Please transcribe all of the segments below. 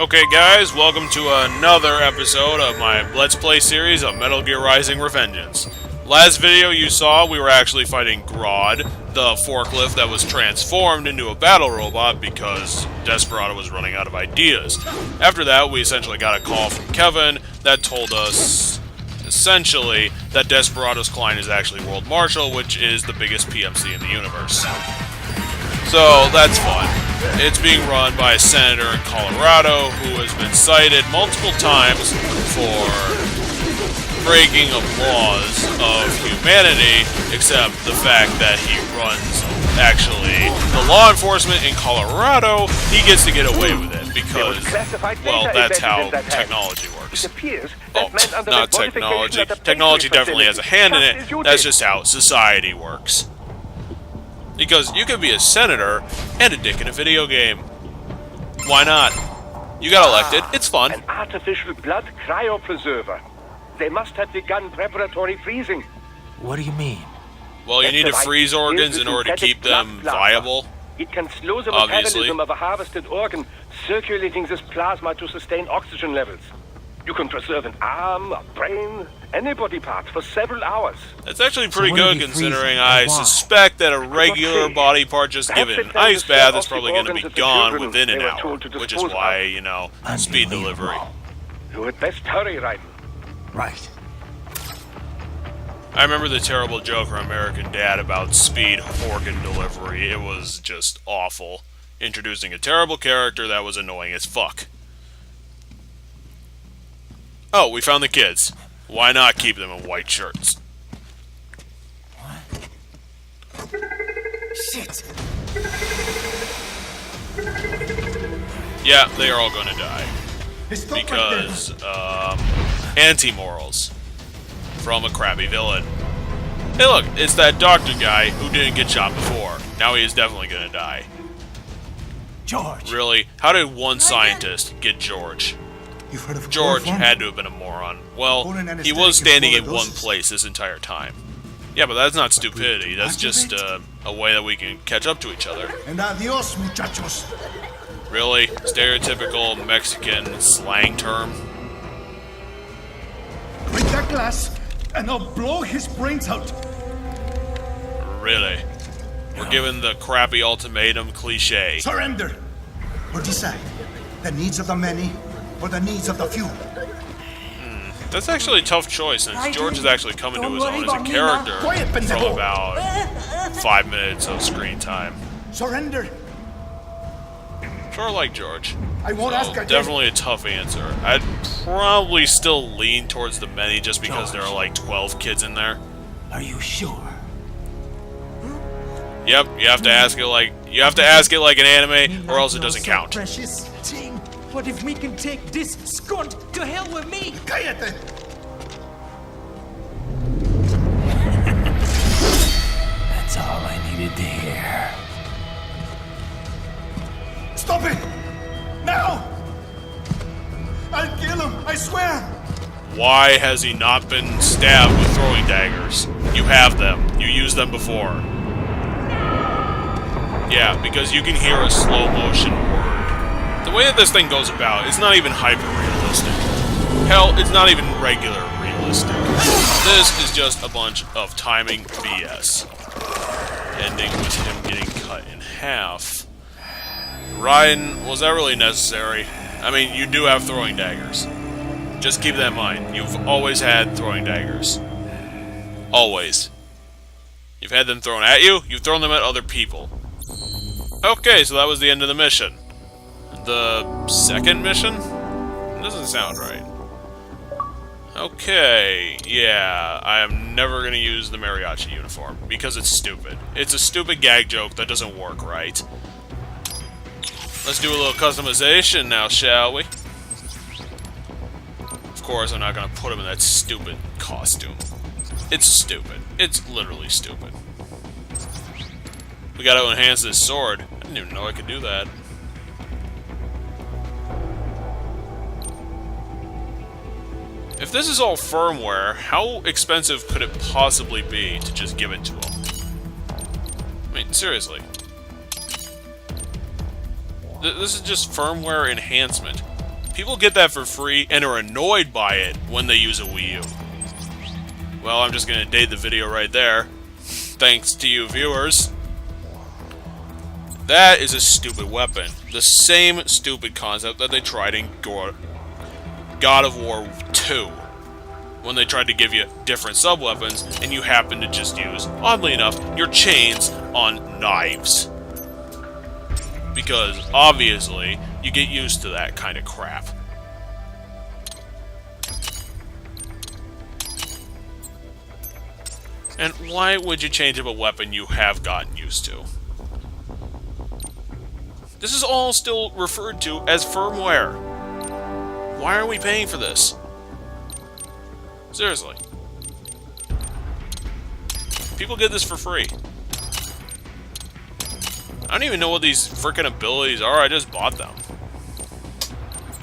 Okay guys, welcome to another episode of my Let's Play series of Metal Gear Rising: Revengeance. Last video you saw, we were actually fighting GRAD, the forklift that was transformed into a battle robot because Desperado was running out of ideas. After that, we essentially got a call from Kevin that told us, essentially, that Desperado's client is actually World Marshal, which is the biggest PMC in the universe. So, that's fun. It's being run by a senator in Colorado who has been cited multiple times for breaking of laws of humanity, except the fact that he runs, actually, the law enforcement in Colorado, he gets to get away with it because, well, that's how technology works. Oh, not technology. Technology definitely has a hand in it. That's just how society works. Because you could be a senator and a dick in a video game. Why not? You got elected. It's fun. An artificial blood cryopreserver. They must have begun preparatory freezing. What do you mean? Well, you need to freeze organs in order to keep them viable. It can slow the Obviously. metabolism of a harvested organ, circulating this plasma to sustain oxygen levels. You can preserve an arm, a brain, any body part for several hours. That's actually pretty good considering I suspect that a regular body part just given an ice bath is probably going to be gone within an hour, which is why, you know, speed delivery. You had best hurry, Raiden. Right. I remember the terrible joke from American Dad about speed organ delivery. It was just awful. Introducing a terrible character that was annoying as fuck. Oh, we found the kids. Why not keep them in white shirts? What? Shit! Yeah, they are all gonna die. Because, anti-morals. From a crappy villain. Hey look, it's that doctor guy who didn't get shot before. Now he is definitely gonna die. George! Really? How did one scientist get George? You've heard of George chloroform? had to have been a moron. Well, Potent he anesthetic was standing in is one doses. place this entire time. Yeah, but that's not stupidity. That's just a way that we can catch up to each other. And adios, muchachos. Really? Stereotypical Mexican slang term? Bring that glass, and I'll blow his brains out. Really? We're given the crappy ultimatum cliche. Surrender. Or decide. The needs of the many, or the needs of the few. That's actually a tough choice, since George is actually coming to his own as a character from about 5 minutes of screen time. Surrender. Sure, I like George. I won't So, ask again. definitely a tough answer. I'd probably still lean towards the many just because there are like 12 kids in there. Are you sure? Yep, you have to ask it like an anime, or else it doesn't count. Precious thing. What if we can take this skunt to hell with me? Cállate. That's all I needed to hear. Stop it! Now! I'll kill him, I swear! Why has he not been stabbed with throwing daggers? You have them. You used them before. Yeah, because you can hear a slow motion word. The way that this thing goes about, it's not even hyper-realistic. Hell, it's not even regular realistic. This is just a bunch of timing BS. Ending with him getting cut in half. Raiden, was that really necessary? I mean, you do have throwing daggers. Just keep that in mind. You've always had throwing daggers. Always. You've had them thrown at you, you've thrown them at other people. Okay, so that was the end of the mission. The second mission? It doesn't sound right. Okay, yeah, I am never gonna use the mariachi uniform, because it's stupid. It's a stupid gag joke that doesn't work right. Let's do a little customization now, shall we? Of course, I'm not gonna put him in that stupid costume. It's stupid. It's literally stupid. We gotta enhance this sword. I didn't even know I could do that. If this is all firmware, how expensive could it possibly be to just give it to him? I mean, seriously. This is just firmware enhancement. People get that for free and are annoyed by it when they use a Wii U. Well, I'm just gonna date the video right there. Thanks to you viewers. That is a stupid weapon. The same stupid concept that they tried in God of War 2. When they tried to give you different sub-weapons, and you happen to just use, oddly enough, your chains on knives. Because, obviously, you get used to that kind of crap. And why would you change up a weapon you have gotten used to? This is all still referred to as firmware. Why are we paying for this? Seriously. People get this for free. I don't even know what these frickin' abilities are, I just bought them.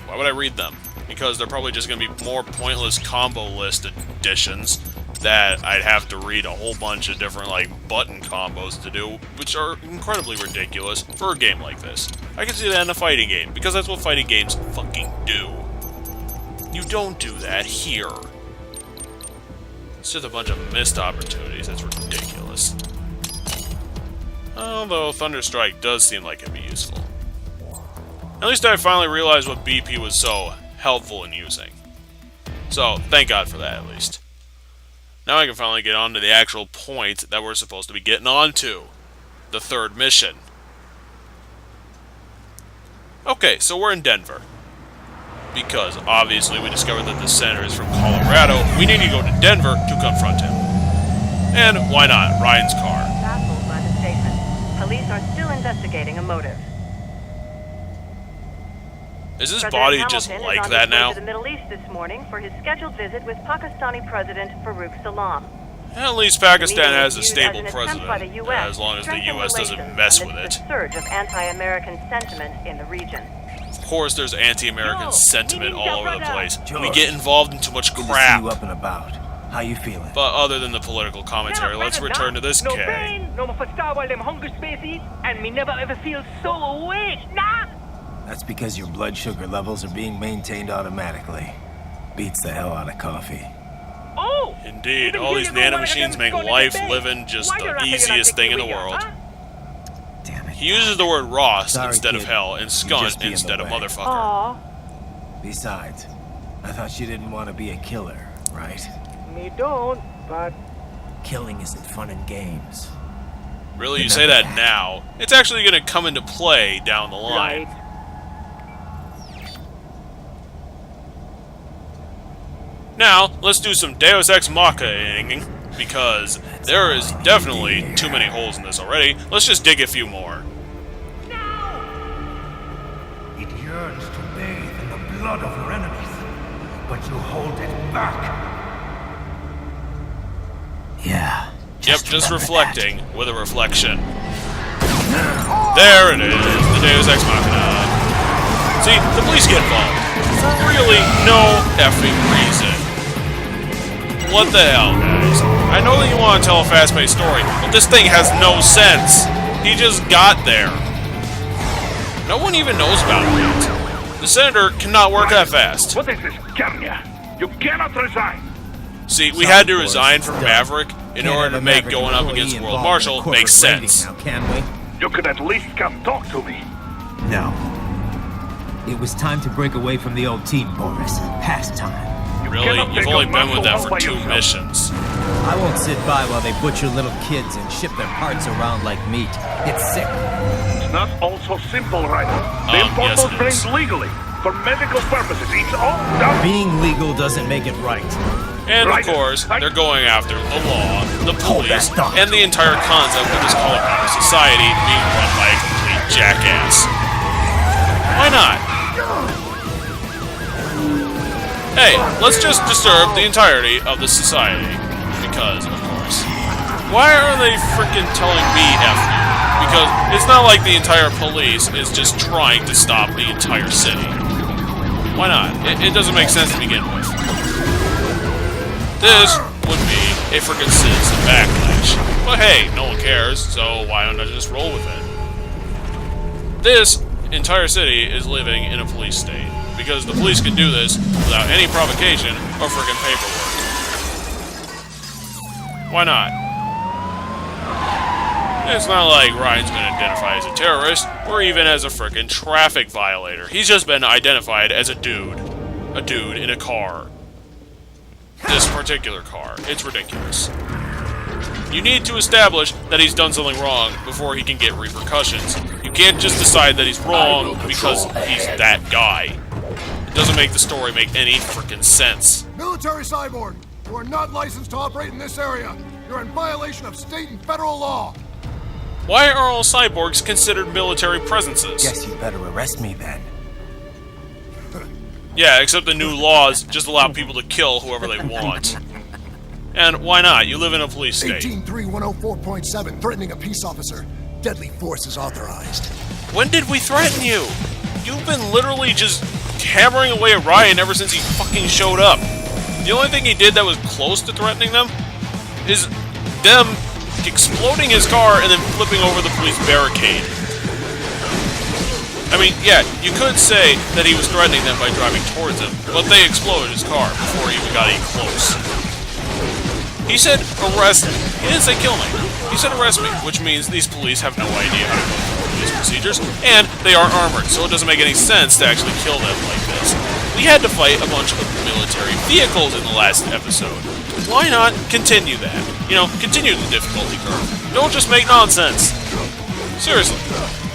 Why would I read them? Because they're probably just gonna be more pointless combo list additions that I'd have to read a whole bunch of different, like, button combos to do, which are incredibly ridiculous for a game like this. I can see that in a fighting game, because that's what fighting games fucking do. You don't do that here. It's just a bunch of missed opportunities. That's ridiculous. Although Thunderstrike does seem like it'd be useful. At least I finally realized what BP was so helpful in using. So, thank God for that, at least. Now I can finally get on to the actual point that we're supposed to be getting on to. The third mission. Okay, so we're in Denver. Because, obviously, we discovered that the senator is from Colorado. We need to go to Denver to confront him. And why not? Ryan's car. Baffled by the statement. Police are still investigating a motive. Is his President body Hamilton just is like on that his way now? to the Middle East this morning for his scheduled visit with Pakistani President Farouk Salam. At least Pakistan The meeting has a is viewed stable as an attempt by the president, US as long as the to US strengthen doesn't mess with relations it. amidst the surge of anti-American sentiment in the region. Of course, there's anti-American sentiment all over the place. We George, get involved in too much Good to see crap. you up and about. How you feeling? But other than the political commentary, let's return to this No K. pain, no more for star while them hunger spaces, and me never ever feel so awake, nah! That's because your blood sugar levels are being maintained automatically. Beats the hell out of coffee. Oh! Indeed, Even all here these you go, one of nanomachines them make going life to bed. living just Why you're the not easiest taking thing in the a world. huh? Damn it. He uses the word Ross Sorry, instead of kid. hell, and just skunt be in the instead of way. motherfucker. Aw, Besides, I thought you didn't want to be a killer, right? me don't, but Killing isn't fun and games. Really, you say that now? It's actually going to come into play down the line. right. Now, let's do some Deus Ex Machina-ing, because there is definitely too many holes in this already. Let's just dig a few more. It yearns to bathe in the blood of your enemies, but you hold it back. Yeah. Yep, just remember reflecting with a reflection. There it is, the Deus Ex Machina. See, the police get involved. For really no effing reason. What the hell, guys? I know that you want to tell a fast-paced story, but this thing has no sense. He just got there. No one even knows about it yet. The senator cannot work that fast. What is this, Kenya? You cannot resign. See, we had to resign from Maverick in order to make going up against World Marshal make sense. Now, can we? You could at least come talk to me. No. It was time to break away from the old team, Boris. Past time. Really? You've only been with them for 2 missions. I won't sit by while they butcher little kids and ship their parts around like meat. It's sick. It's not all so simple, Raiden. They import yes, those it planes is. legally, for medical purposes. It's all done. Being legal doesn't make it right. And of Right. course, they're going after the law, the Hold that police, thought. and the entire concept of this Colorado society being run by a complete jackass. Why not? Hey, let's just disturb the entirety of the society. Because, of course. Why are they freaking telling me F you? Because it's not like the entire police is just trying to stop the entire city. Why not? It doesn't make sense to begin with. This would be a freaking citizen backlash. But hey, no one cares, so why don't I just roll with it? This entire city is living in a police state. because the police can do this without any provocation or frickin' paperwork. Why not? It's not like Ryan's been identified as a terrorist, or even as a frickin' traffic violator. He's just been identified as a dude. A dude in a car. This particular car. It's ridiculous. You need to establish that he's done something wrong before he can get repercussions. You can't just decide that he's wrong because he's that guy. It doesn't make the story make any frickin' sense. Military cyborg, you are not licensed to operate in this area. You're in violation of state and federal law. Why are all cyborgs considered military presences? Guess you better arrest me then. Yeah, except the new laws just allow people to kill whoever they want. And why not? You live in a police state. 183-104.7, threatening a peace officer. Deadly force is authorized. When did we threaten you? You've been literally just hammering away at Ryan ever since he fucking showed up. The only thing he did that was close to threatening them is them exploding his car and then flipping over the police barricade. I mean, yeah, you could say that he was threatening them by driving towards them, but they exploded his car before he even got any close. He said, arrest me. He didn't say kill me. He said arrest me, which means these police have no idea how to go through these procedures, and they are armored, so it doesn't make any sense to actually kill them like this. We had to fight a bunch of military vehicles in the last episode. Why not continue that? You know, continue the difficulty curve. Don't just make nonsense. Seriously.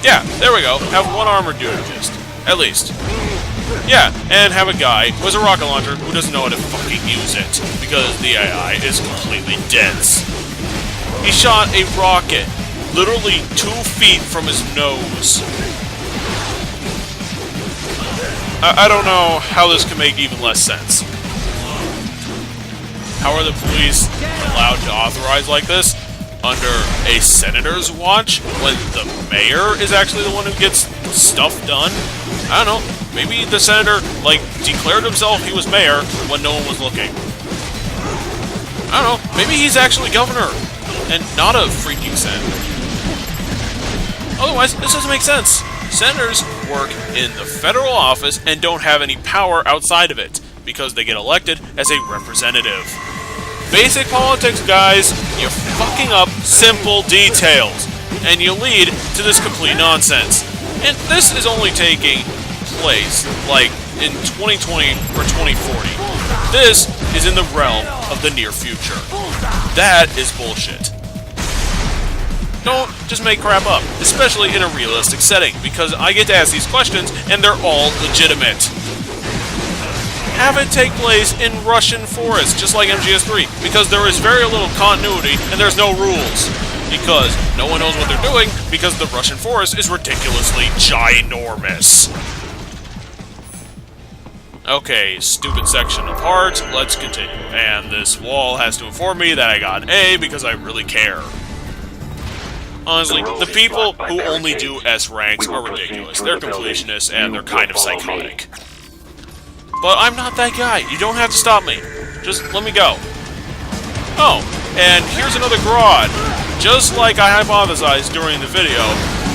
Yeah, there we go. Have one armored dude, just. At least. Yeah, and have a guy who has a rocket launcher who doesn't know how to fucking use it, because the AI is completely dense. He shot a rocket literally 2 feet from his nose. I don't know how this can make even less sense. How are the police allowed to authorize like this under a senator's watch when the mayor is actually the one who gets stuff done? I don't know. Maybe the senator, like, declared himself he was mayor when no one was looking. I don't know. Maybe he's actually governor and not a freaking senator. Otherwise, this doesn't make sense. Senators work in the federal office and don't have any power outside of it because they get elected as a representative. Basic politics, guys. You're fucking up simple details, and you lead to this complete nonsense. And this is only taking place, like, in 2020 or 2040. This is in the realm of the near future. That is bullshit. Don't just make crap up, especially in a realistic setting, because I get to ask these questions, and they're all legitimate. Have it take place in Russian forests, just like MGS3, because there is very little continuity and there's no rules. Because no one knows what they're doing, because the Russian forest is ridiculously ginormous. Okay, stupid section apart, let's continue. And this wall has to inform me that I got an A because I really care. Honestly, the people who only do S ranks are ridiculous. They're completionists and they're kind of psychotic. But I'm not that guy. You don't have to stop me. Just let me go. Oh, and here's another GRAD. Just like I hypothesized during the video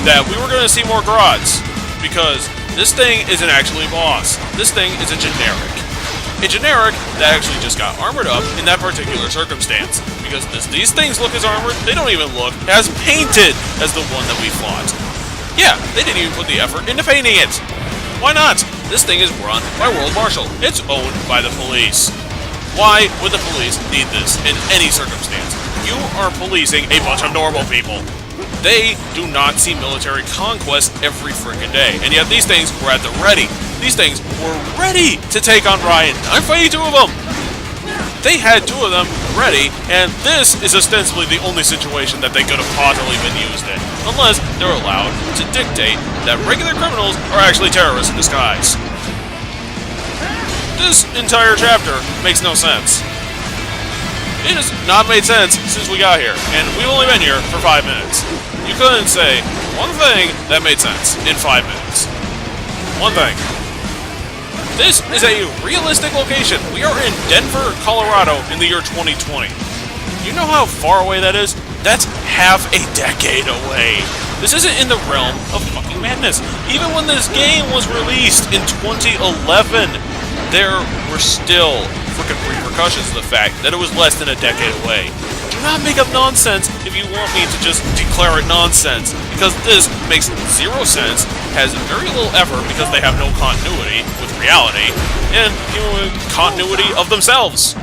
that we were going to see more GRADs. Because this thing isn't actually a boss. This thing is a generic. A generic that actually just got armored up in that particular circumstance. Because these things look as armored, they don't even look as painted as the one that we fought. Yeah, they didn't even put the effort into painting it. Why not? This thing is run by World Marshal. It's owned by the police. Why would the police need this in any circumstance? You are policing a bunch of normal people. They do not see military conquest every frickin' day. And yet these things were at the ready. These things were ready to take on Ryan. I'm fighting 2 of them. They had 2 of them ready, and this is ostensibly the only situation that they could have possibly been used in. Unless they're allowed to dictate that regular criminals are actually terrorists in disguise. This entire chapter makes no sense. It has not made sense since we got here, and we've only been here for 5 minutes. You couldn't say one thing that made sense in 5 minutes. One thing. This is a realistic location. We are in Denver, Colorado in the year 2020. You know how far away that is? That's half a decade away. This isn't in the realm of fucking madness. Even when this game was released in 2011, there were still freaking repercussions of the fact that it was less than a decade away. Do not make up nonsense if you want me to just declare it nonsense, because this makes zero sense, has very little effort because they have no continuity with reality, and continuity of themselves.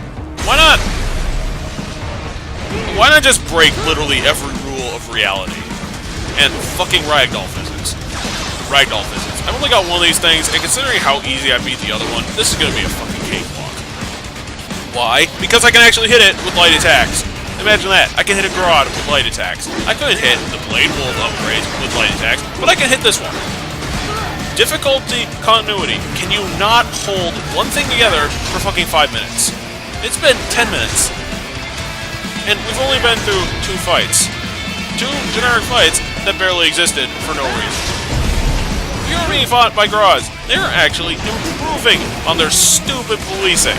Why not? Why not just break literally every rule of reality? And fucking ragdoll physics. Ragdoll physics. I've only got one of these things, and considering how easy I beat the other one, this is gonna be a fucking cakewalk. Why? Because I can actually hit it with light attacks. Imagine that. I can hit a GRAD with light attacks. I couldn't hit the Blade Wolf upgrades with light attacks, but I can hit this one. Difficulty, continuity. Can you not hold one thing together for fucking 5 minutes? It's been 10 minutes. And we've only been through 2 fights. 2 generic fights that barely existed for no reason. We were being fought by GRADs. They're actually improving on their stupid policing.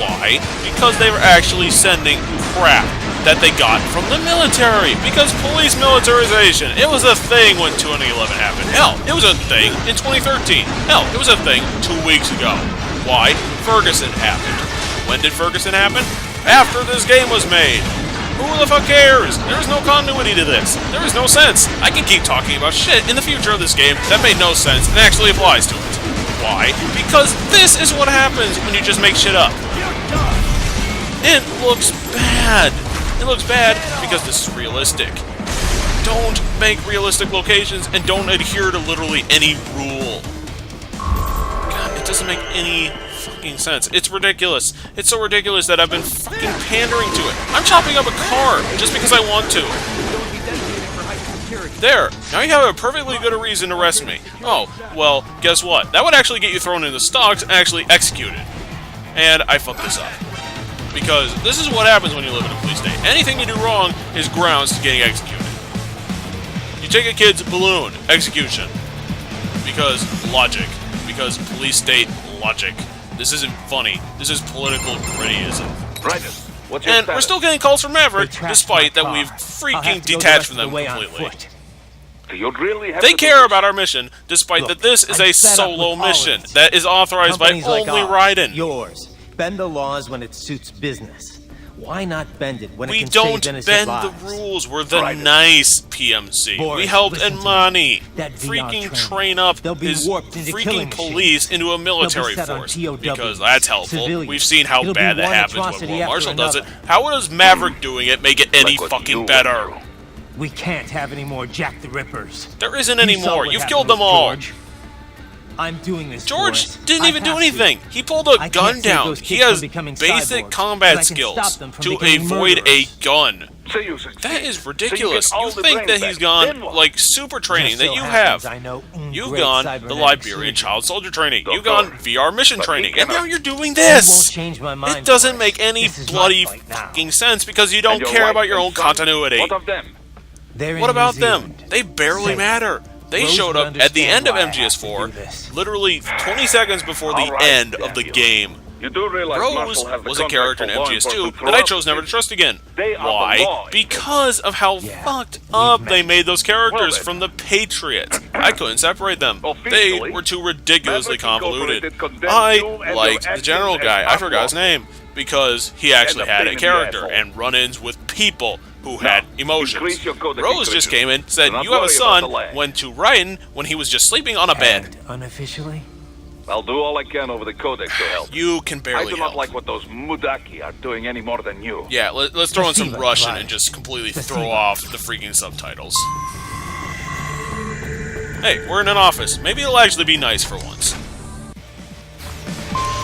Why? Because they were actually sending crap that they got from the military. Because police militarization, it was a thing when 2011 happened. Hell, it was a thing in 2013. Hell, it was a thing 2 weeks ago. Why? Ferguson happened. When did Ferguson happen? After this game was made. Who the fuck cares? There is no continuity to this. There is no sense. I can keep talking about shit in the future of this game that made no sense and actually applies to it. Why? Because this is what happens when you just make shit up. It looks bad. It looks bad because this is realistic. Don't make realistic locations and don't adhere to literally any rule. God, it doesn't make any fucking sense. It's ridiculous. It's so ridiculous that I've been fucking pandering to it. I'm chopping up a car just because I want to. There. Now you have a perfectly good reason to arrest me. Oh, well, guess what? That would actually get you thrown in the stocks and actually executed. And I fucked this up. Because this is what happens when you live in a police state. Anything you do wrong is grounds to getting executed. You take a kid's balloon, execution. Because logic. Because police state logic. This isn't funny. This is political grittyism. Raiden, what's your And status? we're still getting calls from Maverick, despite that we've freaking detached from them completely. You'd really have They to do care this. about our mission, despite that this is I'm a fed up solo with mission politics. that is authorized by Companies like only ours, Raiden. yours, bend the laws when it suits business. Why not bend it when it We can don't save innocent bend the lives? rules. We're the Raiden. nice PMC. Boris, We helped listen to me. Imani That VR freaking training, train up they'll be his warped into killing freaking police machines. into a military They'll be set on force. TOWs, Because that's helpful. civilians. We've seen how It'll be bad that one happens when atrocity World after Marshal does it. another. How does Maverick doing it make it any Like what fucking you better? do. We can't have any more Jack the Rippers. There isn't You any saw more. what You've happened killed with them all. George. I'm doing this, George Boris. didn't I even do have to. anything. He pulled a I gun can't save down. those He kids from has becoming basic cyborgs, combat but I can skills stop them from to becoming avoid a murderers. gun. So you succeed. That is So ridiculous. get all You the think brains that he's back. gone, Then what? like, super training Just that so you happens have. I know You've great gone the cybernetic Liberian surgeon. child soldier training. You've Doctor, gone VR mission but he training. And cannot- now you're doing You this. won't change my mind, It doesn't Boris. make any This is my bloody fight now. fucking sense because you And don't your care wife about your and own son? continuity. What of them? They're in What about New them? Zealand. They barely Safe. matter. They Rose showed would up at the end of understand why I have to MGS4, do this. literally 20 seconds before the All right, end of the damn you. game. You do realize Rose Marshal has the was a contract character in for law MGS2 enforcement that I throughout chose the never to trust again. They are the Why? law. Because of how Yeah, fucked we've up met. they made those characters Well, then. from the Patriots. I couldn't separate them. They Officially, were too ridiculously Maverick convoluted. Incorporated condemns I you and liked your the general actions guy, as I forgot his unlawful. name, because he actually And a had pain a in the character asshole. and run-ins with people who Now, had emotions. increase your codec Rose just equation. came in, said, Do not "You have a worry about son," the lag. went to Raiden when he was just sleeping on a bed. And unofficially, I'll do all I can over the codex to help. You can I barely do help. not like what those Mudaki are doing any more than you. Yeah, let's throw in some Placebo, Russian right. and just completely throw Placebo. off the freaking subtitles. Hey, we're in an office. Maybe it'll actually be nice for once.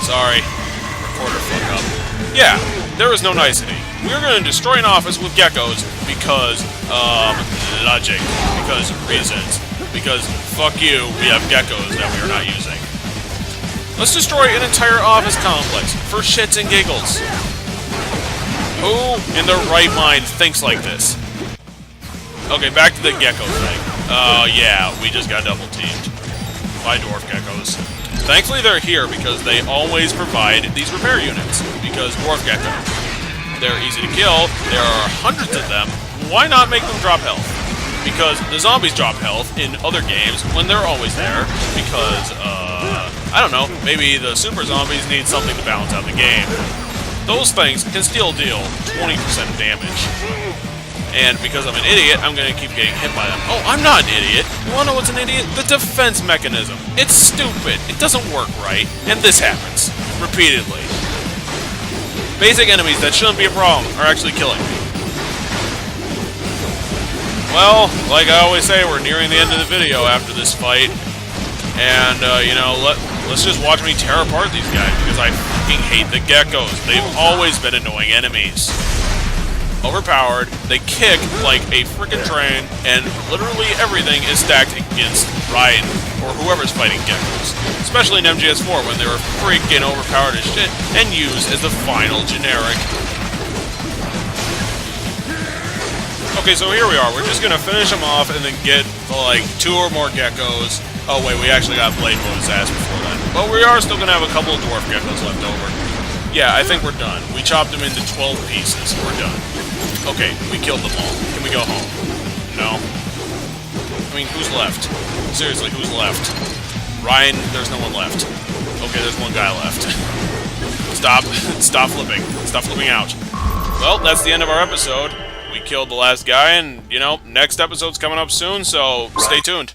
Sorry. Recorder fuck up. Yeah, there is no nicety. We're going to destroy an office with geckos because, logic. Because reasons. Because, fuck you, we have geckos that we are not using. Let's destroy an entire office complex for shits and giggles. Who in their right mind thinks like this? Okay, back to the gecko thing. Yeah, we just got double teamed by dwarf geckos. Thankfully they're here because they always provide these repair units. Because dwarf gecko, they're easy to kill, there are hundreds of them, why not make them drop health? because the zombies drop health in other games when they're always there, because, I don't know, maybe the super zombies need something to balance out the game. Those things can still deal 20% damage. And because I'm an idiot, I'm gonna keep getting hit by them. Oh, I'm not an idiot. You wanna know what's an idiot? The defense mechanism. It's stupid. It doesn't work right. And this happens. Repeatedly. Basic enemies that shouldn't be a problem are actually killing me. Well, like I always say, we're nearing the end of the video after this fight. And, you know, let's just watch me tear apart these guys, because I fucking hate the geckos. They've always been annoying enemies. Overpowered, they kick like a freaking train, and literally everything is stacked against Raiden, or whoever's fighting geckos. Especially in MGS4, when they were freaking overpowered as shit, and used as the final generic. Okay, so here we are. We're just gonna finish them off and then get, like, 2 or more geckos. Oh wait, we actually got Blade Bone's ass before then. But we are still gonna have a couple of dwarf geckos left over. Yeah, I think we're done. We chopped them into 12 pieces. We're done. Okay, we killed them all. Can we go home? No. I mean, who's left? Seriously, who's left? Ryan, there's no one left. Okay, there's one guy left. Stop flipping. Stop flipping out. Well, that's the end of our episode. We killed the last guy, and, you know, next episode's coming up soon, so stay tuned.